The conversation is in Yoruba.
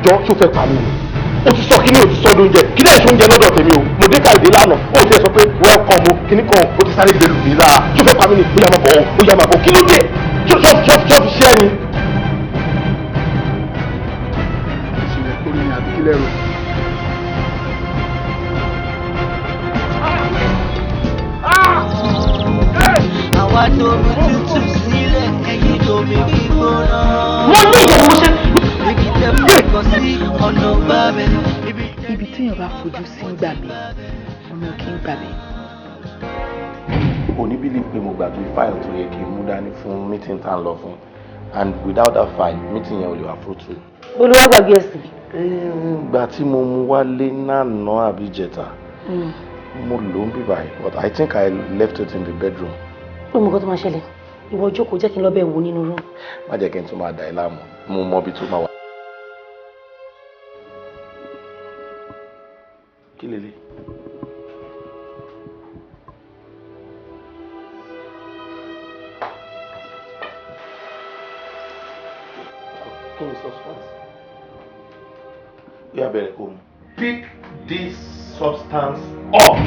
jọ tó fẹ́ pa mí ni o ti sọ kíní o ti sọ lóúnjẹ kí lẹ́yìn tó ń jẹ lọ́dọ̀ tèmi o mo dé káyọ̀dé lánàá o ti sọ pé welcome o kíní kan o ti sáré gbèrú mi lára tó fẹ́ pa mí ni ó yá máa bọ̀ ó yá máa bọ̀ kí ló dé tó fi ṣẹ́ ni. ìṣẹ̀lẹ̀ kórè ni àbí kílẹ̀ rò. àwa tó mi tútù sílẹ̀ ẹ̀yin tó mi gbígbóná. mo ní ìyẹn mo ṣe. ibi tẹ́ fọkàn sí ọ̀nà bá mi. ibi téèyàn bá fojú sí ń gbà mí ọ̀nà kì í gbà mí. òní bílí pé mo gbàgbé fáìlì tó yẹ kí n mú dání fún meeting tá à ń lọ fún and without that file meeting yẹn ò lè wà fruitful. olúwa gbàgbé ẹ̀sìn. ìgbà tí mo mú wálé náà àbí jẹta mo lò ó ń bíbá yìí but I think I left it in the bedroom. pé mo kọ́ tó máa ṣẹlẹ̀ ìwọ jókòó jẹ́ kí n lọ bẹ́ẹ̀ wò nínú rún. má jẹ́ kí n tún máa dà ẹ́ láàmú mo mọ ibi tó máa wà. kí lè lè. kí ni substance? bí abẹ́rẹ́ kò mú. Pick this substance up.